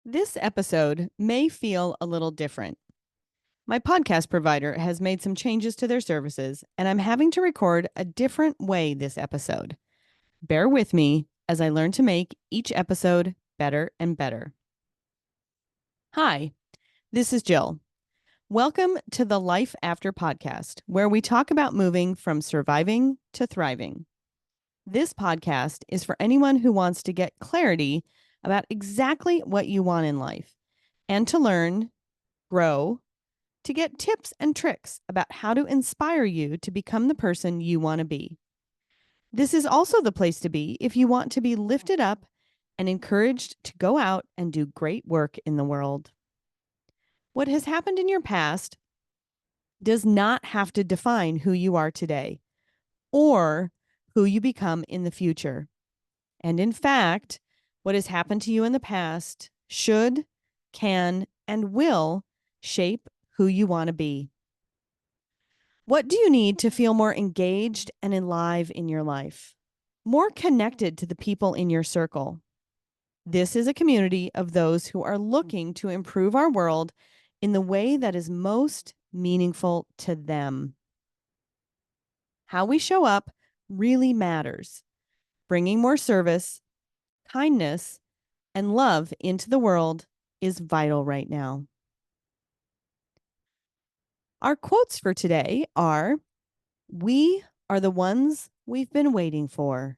This episode may feel a little different. My podcast provider has made some changes to their services, and I'm having to record a different way this episode. Bear with me as I learn to make each episode better and better. Hi, this is Jill. Welcome to the Life After podcast, where we talk about moving from surviving to thriving. This podcast is for anyone who wants to get clarity about exactly what you want in life and to learn, grow, to get tips and tricks about how to inspire you to become the person you want to be. This is also the place to be if you want to be lifted up and encouraged to go out and do great work in the world. What has happened in your past does not have to define who you are today or who you become in the future. And in fact, what has happened to you in the past should, can, and will shape who you want to be. What do you need to feel more engaged and alive in your life? More connected to the people in your circle? This is a community of those who are looking to improve our world in the way that is most meaningful to them. How we show up really matters. Bringing more service, kindness, and love into the world is vital right now. Our quotes for today are, "We are the ones we've been waiting for."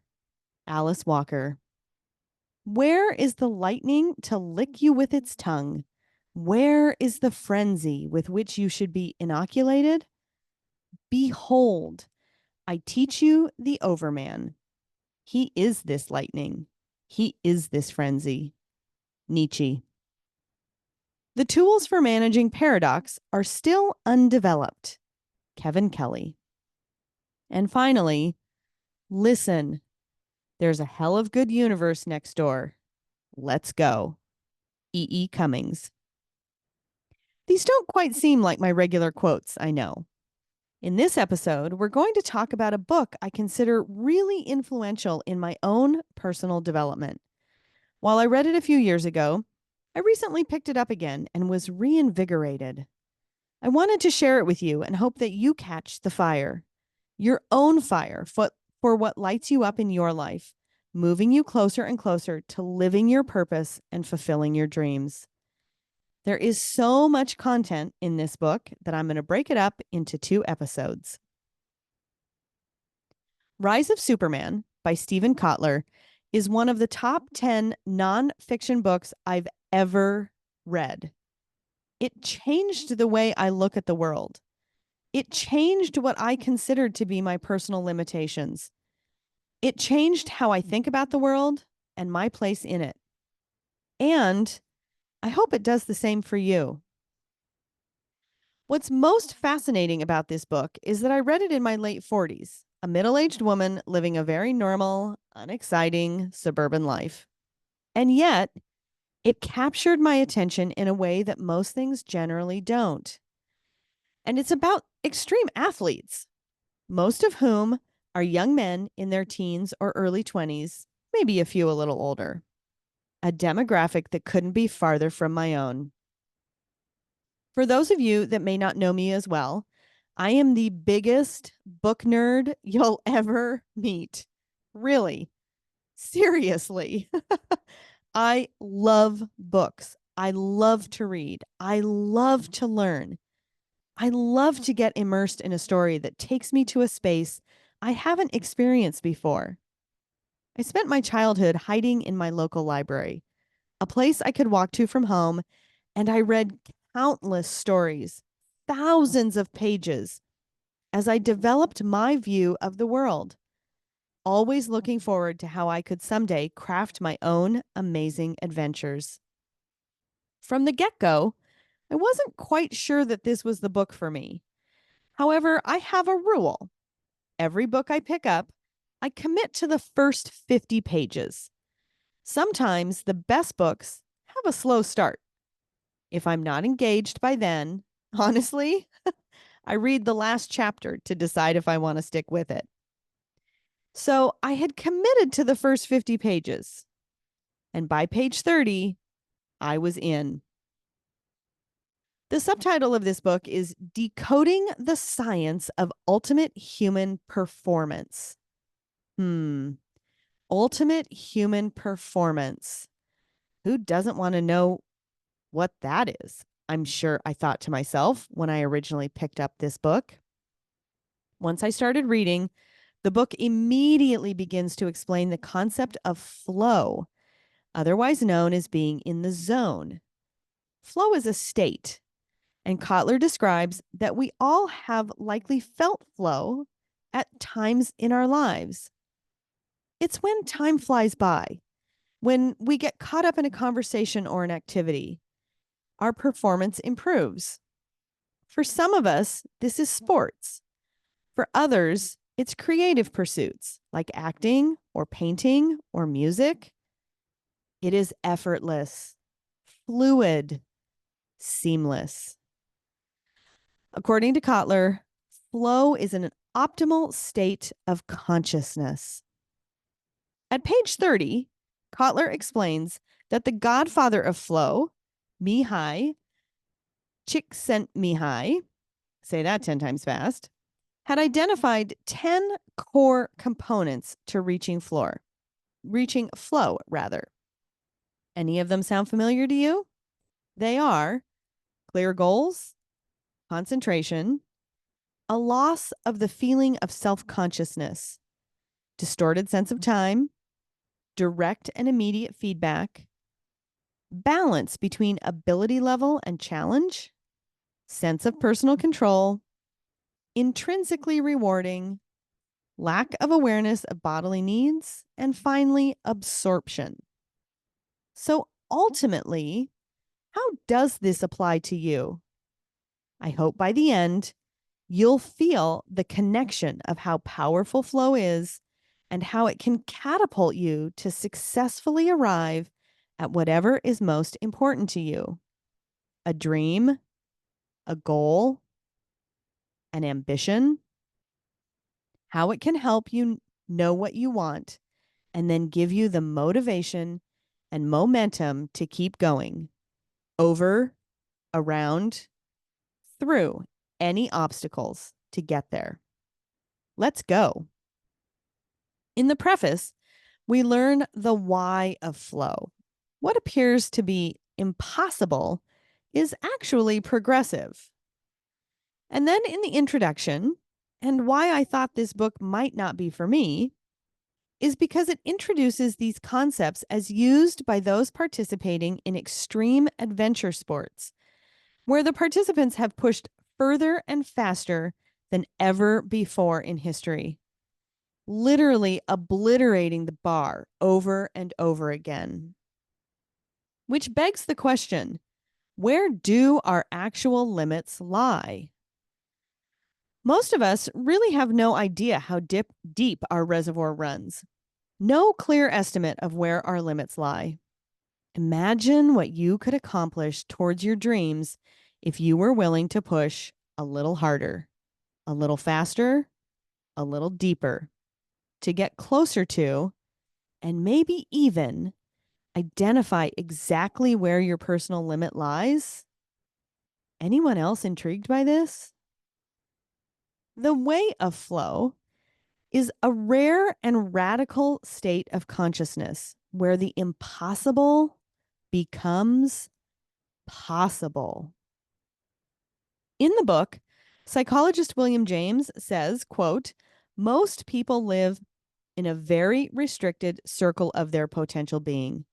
Alice Walker. "Where is the lightning to lick you with its tongue? Where is the frenzy with which you should be inoculated? Behold, I teach you the overman. He is this lightning. He is this frenzy." Nietzsche. "The tools for managing paradox are still undeveloped." Kevin Kelly. And finally, listen, there's a hell of good universe next door. Let's go. Cummings. These don't quite seem like my regular quotes, I know. In this episode, we're going to talk about a book I consider really influential in my own personal development. While I read it a few years ago, I recently picked it up again and was reinvigorated. I wanted to share it with you and hope that you catch the fire, your own fire for what lights you up in your life, moving you closer and closer to living your purpose and fulfilling your dreams. There is so much content in this book that I'm going to break it up into 2 episodes. Rise of Superman by Stephen Kotler is one of the top 10 nonfiction books I've ever read. It changed the way I look at the world. It changed what I considered to be my personal limitations. It changed how I think about the world and my place in it. And I hope it does the same for you. What's most fascinating about this book is that I read it in my late 40s, a middle-aged woman living a very normal, unexciting suburban life. And yet, it captured my attention in a way that most things generally don't. And it's about extreme athletes, most of whom are young men in their teens or early 20s, maybe a few a little older. A demographic that couldn't be farther from my own. For those of you that may not know me as well, I am the biggest book nerd you'll ever meet. Really. Seriously. I love books. I love to read. I love to learn. I love to get immersed in a story that takes me to a space I haven't experienced before. I spent my childhood hiding in my local library, a place I could walk to from home, and I read countless stories, thousands of pages, as I developed my view of the world, always looking forward to how I could someday craft my own amazing adventures. From the get-go, I wasn't quite sure that this was the book for me. However, I have a rule. Every book I pick up, I commit to the first 50 pages. Sometimes the best books have a slow start. If I'm not engaged by then, honestly, I read the last chapter to decide if I want to stick with it. So I had committed to the first 50 pages. And by page 30, I was in. The subtitle of this book is Decoding the Science of Ultimate Human Performance. Ultimate human performance. Who doesn't want to know what that is? I'm sure I thought to myself when I originally picked up this book. Once I started reading, the book immediately begins to explain the concept of flow, otherwise known as being in the zone. Flow is a state, and Kotler describes that we all have likely felt flow at times in our lives. It's when time flies by, when we get caught up in a conversation or an activity. Our performance improves. For some of us, this is sports. For others, it's creative pursuits like acting or painting or music. It is effortless, fluid, seamless. According to Kotler, flow is an optimal state of consciousness. At page 30, Kotler explains that the godfather of flow, Mihai Csikszentmihalyi, say that 10 times fast, had identified 10 core components to reaching flow. Any of them sound familiar to you? They are clear goals, concentration, a loss of the feeling of self-consciousness, distorted sense of time, direct and immediate feedback, balance between ability level and challenge, sense of personal control, intrinsically rewarding, lack of awareness of bodily needs, and finally, absorption. So ultimately, how does this apply to you? I hope by the end, you'll feel the connection of how powerful flow is and how it can catapult you to successfully arrive at whatever is most important to you. A dream, a goal, an ambition, how it can help you know what you want and then give you the motivation and momentum to keep going over, around, through any obstacles to get there. Let's go. In the preface, we learn the why of flow. What appears to be impossible is actually progressive. And then in the introduction, and why I thought this book might not be for me, is because it introduces these concepts as used by those participating in extreme adventure sports, where the participants have pushed further and faster than ever before in history, literally obliterating the bar over and over again. Which begs the question, where do our actual limits lie? Most of us really have no idea how deep our reservoir runs. No clear estimate of where our limits lie. Imagine what you could accomplish towards your dreams if you were willing to push a little harder, a little faster, a little deeper, to get closer to, and maybe even identify exactly where your personal limit lies. Anyone else intrigued by this? The way of flow is a rare and radical state of consciousness where the impossible becomes possible. In the book, psychologist William James says, quote, most people live in a very restricted circle of their potential being.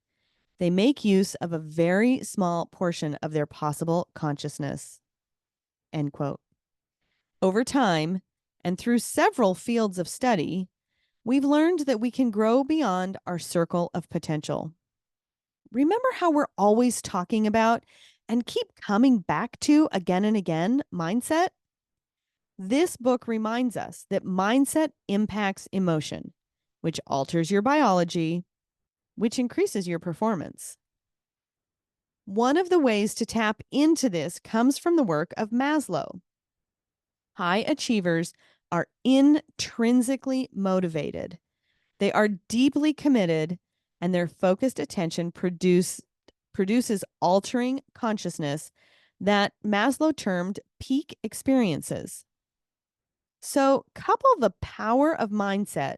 They make use of a very small portion of their possible consciousness. End quote. Over time, and through several fields of study, we've learned that we can grow beyond our circle of potential. Remember how we're always talking about and keep coming back to again and again mindset? This book reminds us that mindset impacts emotion, which alters your biology, which increases your performance. One of the ways to tap into this comes from the work of Maslow. High achievers are intrinsically motivated. They are deeply committed, and their focused attention produces produces altering consciousness that Maslow termed peak experiences. So, couple the power of mindset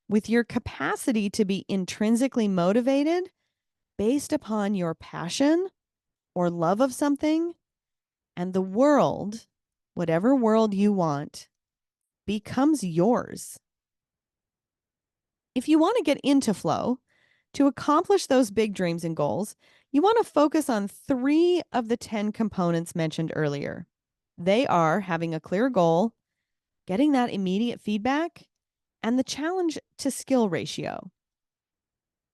with your capacity to be intrinsically motivated based upon your passion or love of something, and the world, whatever world you want, becomes yours. If you want to get into flow, to accomplish those big dreams and goals, you want to focus on 3 of the 10 components mentioned earlier. They are having a clear goal, getting that immediate feedback, and the challenge to skill ratio.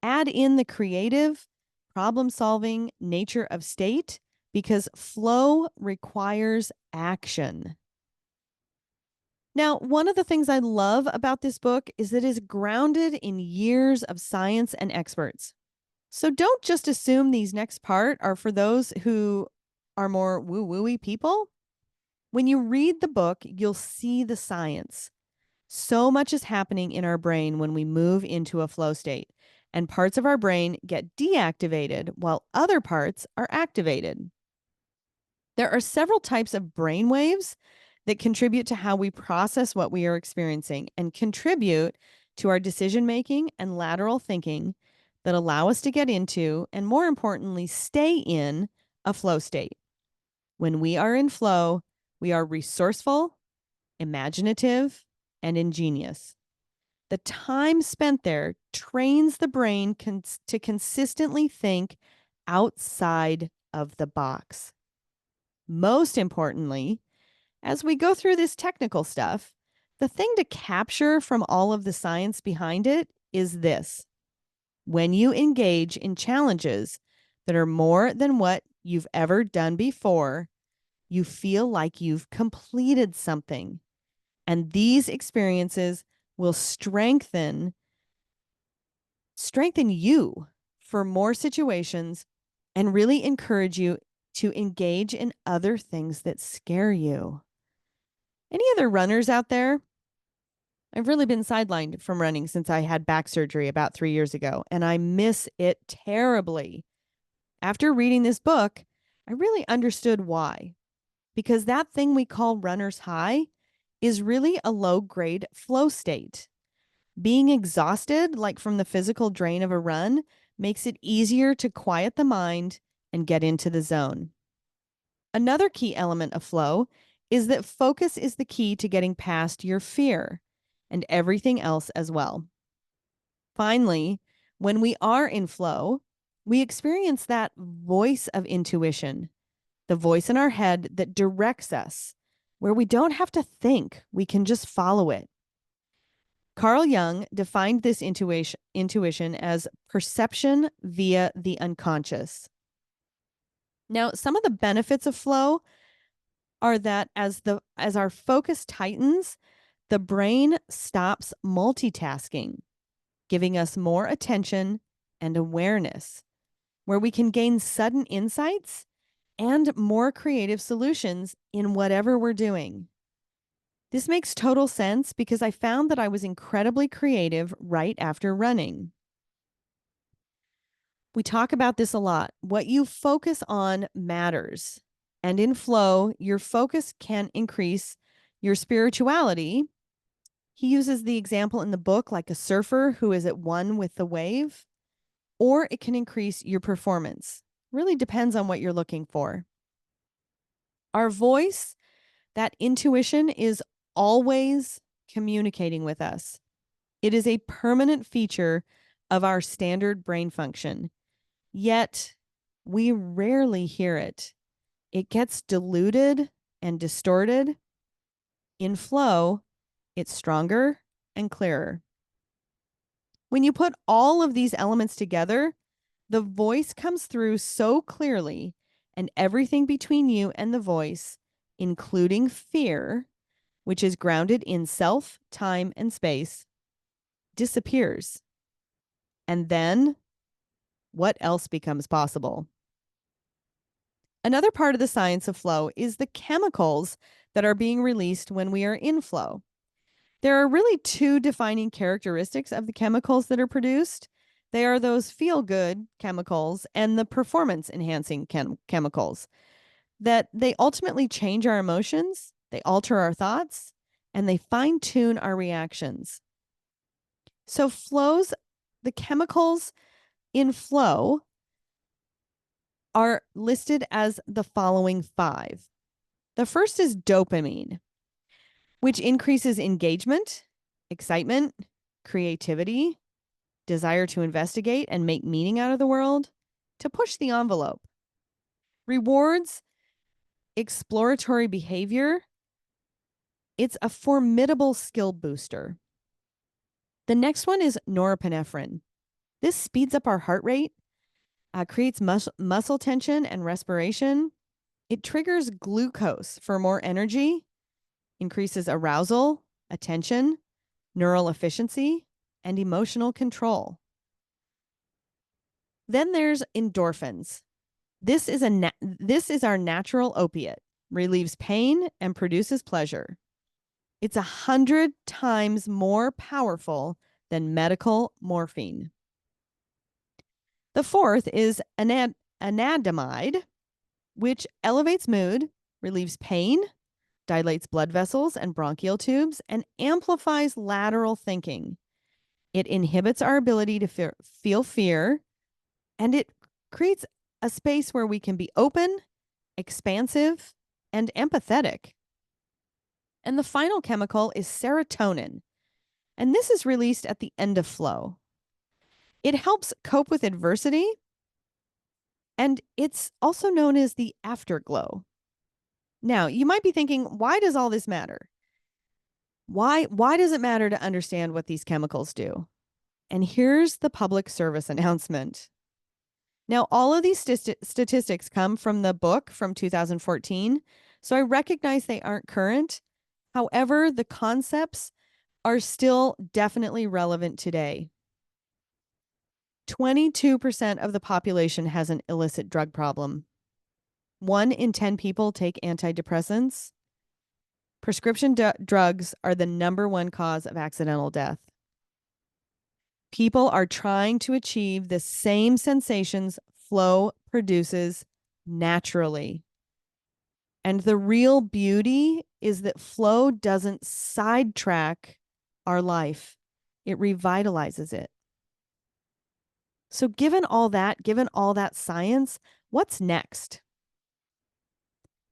Add in the creative, problem solving nature of state because flow requires action. Now, one of the things I love about this book is that it is grounded in years of science and experts. So don't just assume these next part are for those who are more woo-woo-y people. When you read the book, you'll see the science. So much is happening in our brain when we move into a flow state, and parts of our brain get deactivated while other parts are activated. There are several types of brain waves that contribute to how we process what we are experiencing and contribute to our decision making and lateral thinking that allow us to get into, and more importantly, stay in a flow state. When we are in flow, we are resourceful, imaginative, and ingenious. The time spent there trains the brain to consistently think outside of the box. Most importantly, as we go through this technical stuff, the thing to capture from all of the science behind it is this. When you engage in challenges that are more than what you've ever done before, you feel like you've completed something. And these experiences will strengthen you for more situations and really encourage you to engage in other things that scare you. Any other runners out there? I've really been sidelined from running since I had back surgery about 3 years ago, and I miss it terribly. After reading this book, I really understood why. Because that thing we call runner's high is really a low-grade flow state. Being exhausted, like from the physical drain of a run, makes it easier to quiet the mind and get into the zone. Another key element of flow is that focus is the key to getting past your fear and everything else as well. Finally, when we are in flow, we experience that voice of intuition, the voice in our head that directs us, where we don't have to think, we can just follow it. Carl Jung defined this intuition as perception via the unconscious. Now, some of the benefits of flow are that as our focus tightens, the brain stops multitasking, giving us more attention and awareness, where we can gain sudden insights and more creative solutions in whatever we're doing. This makes total sense because I found that I was incredibly creative right after running. We talk about this a lot. What you focus on matters. And in flow, your focus can increase your spirituality. He uses the example in the book like a surfer who is at one with the wave, or it can increase your performance. Really depends on what you're looking for. Our voice, that intuition, is always communicating with us. It is a permanent feature of our standard brain function. Yet, we rarely hear it. It gets diluted and distorted. In flow, it's stronger and clearer. When you put all of these elements together, the voice comes through so clearly, and everything between you and the voice, including fear, which is grounded in self, time, and space, disappears. And then, what else becomes possible? Another part of the science of flow is the chemicals that are being released when we are in flow. There are really 2 defining characteristics of the chemicals that are produced. They are those feel-good chemicals and the performance-enhancing chemicals that they ultimately change our emotions, they alter our thoughts, and they fine-tune our reactions. So the chemicals in flow are listed as the following 5. The first is dopamine, which increases engagement, excitement, creativity, desire to investigate and make meaning out of the world, to push the envelope. Rewards exploratory behavior. It's a formidable skill booster. The next one is norepinephrine. This speeds up our heart rate, creates muscle tension and respiration. It triggers glucose for more energy, increases arousal, attention, neural efficiency, and emotional control. Then there's endorphins. This is our natural opiate, relieves pain and produces pleasure. It's 100 times more powerful than medical morphine. The fourth is anandamide, which elevates mood, relieves pain, dilates blood vessels and bronchial tubes, and amplifies lateral thinking. It inhibits our ability to feel fear, and it creates a space where we can be open, expansive, and empathetic. And the final chemical is serotonin, and this is released at the end of flow. It helps cope with adversity, and it's also known as the afterglow. Now, you might be thinking, why does all this matter? Why does it matter to understand what these chemicals do? And here's the public service announcement. Now, all of these statistics come from the book from 2014, so I recognize they aren't current. However, the concepts are still definitely relevant today. 22% of the population has an illicit drug problem. 1 in 10 people take antidepressants. Prescription drugs are the #1 cause of accidental death. People are trying to achieve the same sensations flow produces naturally. And the real beauty is that flow doesn't sidetrack our life. It revitalizes it. So given all that science, what's next?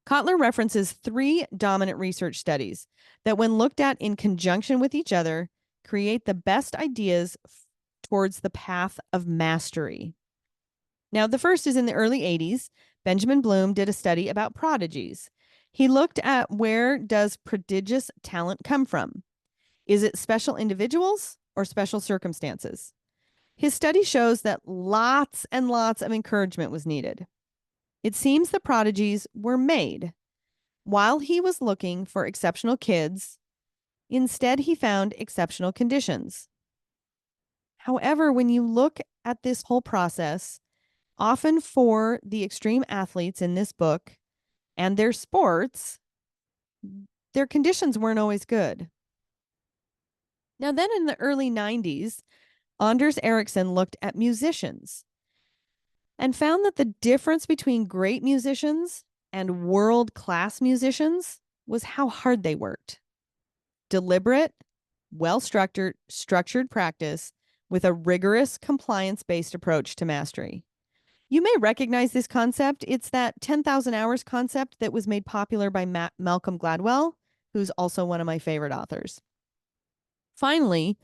Kotler references 3 dominant research studies that, when looked at in conjunction with each other, create the best ideas towards the path of mastery. Now, the first is in the early 80s. Benjamin Bloom did a study about prodigies. He looked at, where does prodigious talent come from? Is it special individuals or special circumstances? His study shows that lots and lots of encouragement was needed. It seems the prodigies were made. While he was looking for exceptional kids, instead he found exceptional conditions. However, when you look at this whole process, often for the extreme athletes in this book and their sports, their conditions weren't always good. Now, then in the early 90s, Anders Ericsson looked at musicians and found that the difference between great musicians and world-class musicians was how hard they worked. Deliberate, structured practice with a rigorous, compliance-based approach to mastery. You may recognize this concept. It's that 10,000 hours concept that was made popular by Malcolm Gladwell, who's also one of my favorite authors. Finally,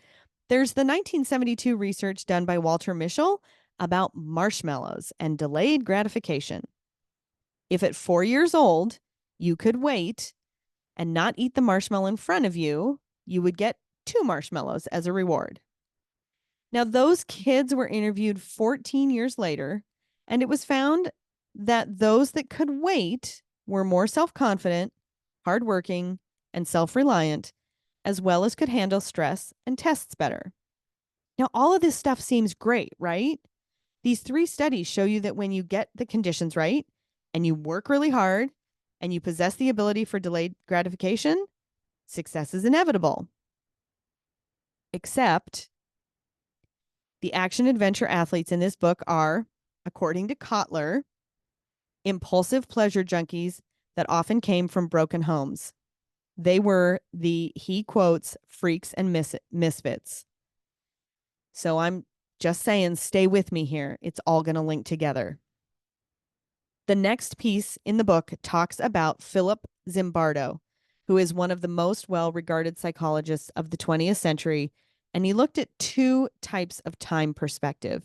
there's the 1972 research done by Walter Mischel about marshmallows and delayed gratification. If at 4 years old, you could wait and not eat the marshmallow in front of you, you would get 2 marshmallows as a reward. Now, those kids were interviewed 14 years later, and it was found that those that could wait were more self-confident, hardworking, and self-reliant, as well as could handle stress and tests better. Now, all of this stuff seems great, right? These 3 studies show you that when you get the conditions right, and you work really hard, and you possess the ability for delayed gratification, success is inevitable. Except The action adventure athletes in this book are, according to Kotler, impulsive pleasure junkies that often came from broken homes. They were the, he quotes, freaks and misfits. So I'm just saying, stay with me here. It's all going to link together. The next piece in the book talks about Philip Zimbardo, who is one of the most well-regarded psychologists of the 20th century, and he looked at two types of time perspective.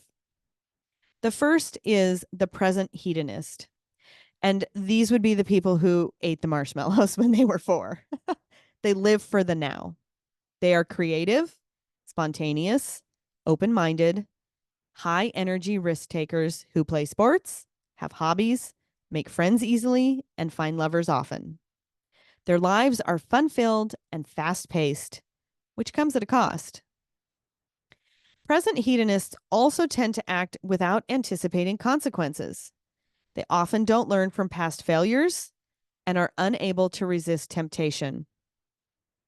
The first is the present hedonist, and these would be the people who ate the marshmallows when they were 4. They live for the now. They are creative, spontaneous, open-minded, high-energy risk takers who play sports, have hobbies, make friends easily, and find lovers often. Their lives are fun-filled and fast-paced, which comes at a cost. Present hedonists also tend to act without anticipating consequences. They often don't learn from past failures and are unable to resist temptation.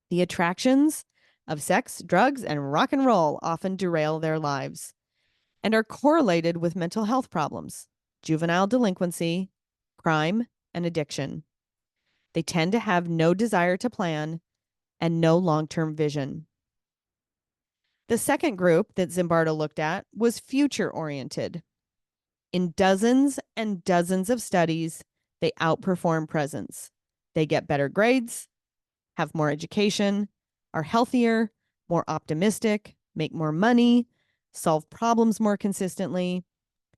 The attractions of sex, drugs, and rock and roll often derail their lives and are correlated with mental health problems, juvenile delinquency, crime, and addiction. They tend to have no desire to plan and no long-term vision. The second group that Zimbardo looked at was future-oriented. In dozens and dozens of studies, they outperform presence. They get better grades, have more education, are healthier, more optimistic, make more money, solve problems more consistently,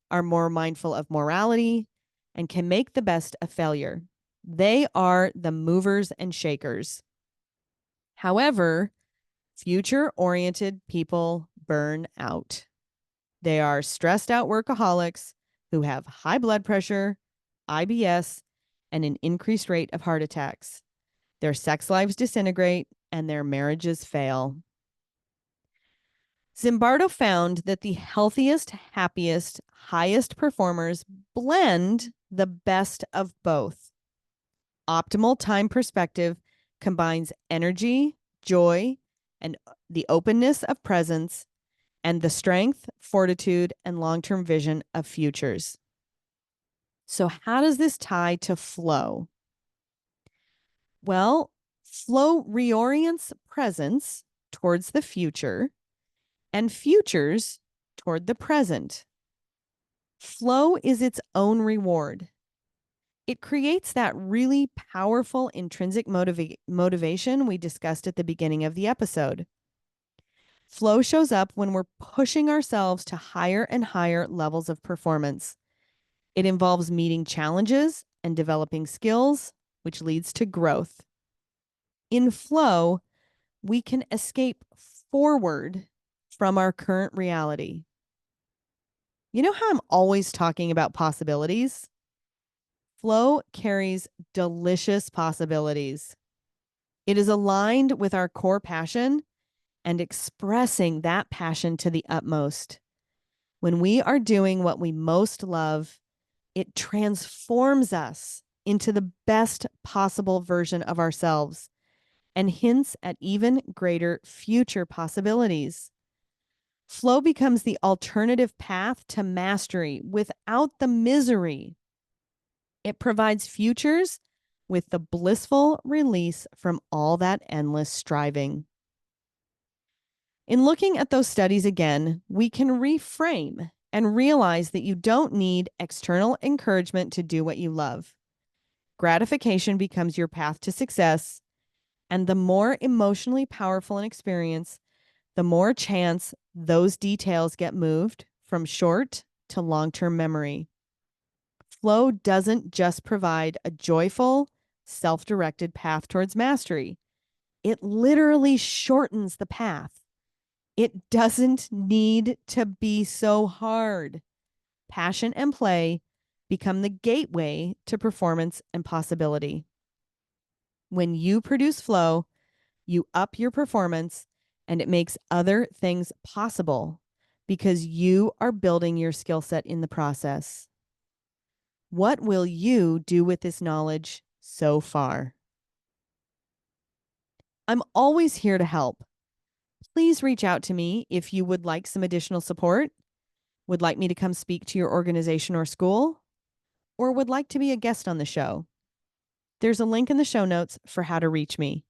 are more mindful of morality, and can make the best of failure. They are the movers and shakers. However, future-oriented people burn out. They are stressed out workaholics who have high blood pressure, IBS, and an increased rate of heart attacks. Their sex lives disintegrate and their marriages fail. Zimbardo found that the healthiest, happiest, highest performers blend the best of both. Optimal time perspective combines energy, joy, and the openness of presence, and the strength, fortitude, and long-term vision of futures. So how does this tie to flow? Well, flow reorients presence towards the future and futures toward the present. Flow is its own reward. It creates that really powerful intrinsic motivation we discussed at the beginning of the episode. Flow shows up when we're pushing ourselves to higher and higher levels of performance. It involves meeting challenges and developing skills, which leads to growth. In flow, we can escape forward from our current reality. You know how I'm always talking about possibilities? Flow carries delicious possibilities. It is aligned with our core passion and expressing that passion to the utmost. When we are doing what we most love, it transforms us into the best possible version of ourselves and hints at even greater future possibilities. Flow becomes the alternative path to mastery without the misery. It provides futures with the blissful release from all that endless striving. In looking at those studies again, we can reframe and realize that you don't need external encouragement to do what you love. Gratification becomes your path to success, and the more emotionally powerful an experience, the more chance those details get moved from short to long-term memory. Flow doesn't just provide a joyful, self-directed path towards mastery. It literally shortens the path. It doesn't need to be so hard. Passion and play become the gateway to performance and possibility. When you produce flow, you up your performance and it makes other things possible because you are building your skill set in the process. What will you do with this knowledge so far? I'm always here to help. Please reach out to me if you would like some additional support, would like me to come speak to your organization or school, or would like to be a guest on the show. There's a link in the show notes for how to reach me,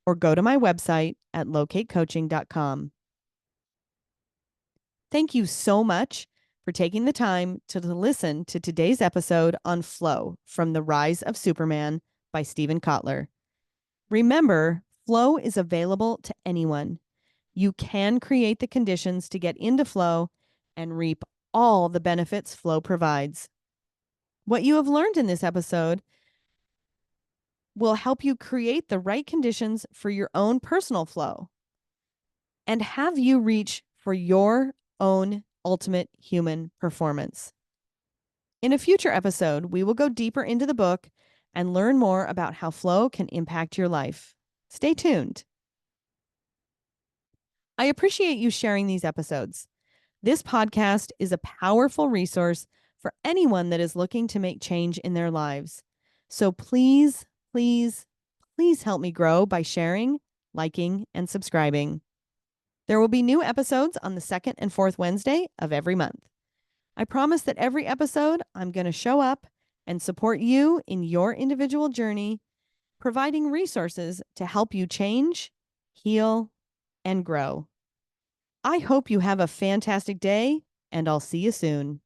or go to my website at locatecoaching.com. Thank you so much for taking the time to listen to today's episode on Flow from The Rise of Superman by Stephen Kotler. Remember, flow is available to anyone. You can create the conditions to get into flow and reap all the benefits flow provides. What you have learned in this episode will help you create the right conditions for your own personal flow and have you reach for your own ultimate human performance. In a future episode, we will go deeper into the book and learn more about how flow can impact your life. Stay tuned. I appreciate you sharing these episodes. This podcast is a powerful resource for anyone that is looking to make change in their lives. So please, please, please help me grow by sharing, liking, and subscribing. There will be new episodes on the second and fourth Wednesday of every month. I promise that every episode I'm going to show up and support you in your individual journey, providing resources to help you change, heal, and grow. I hope you have a fantastic day, and I'll see you soon.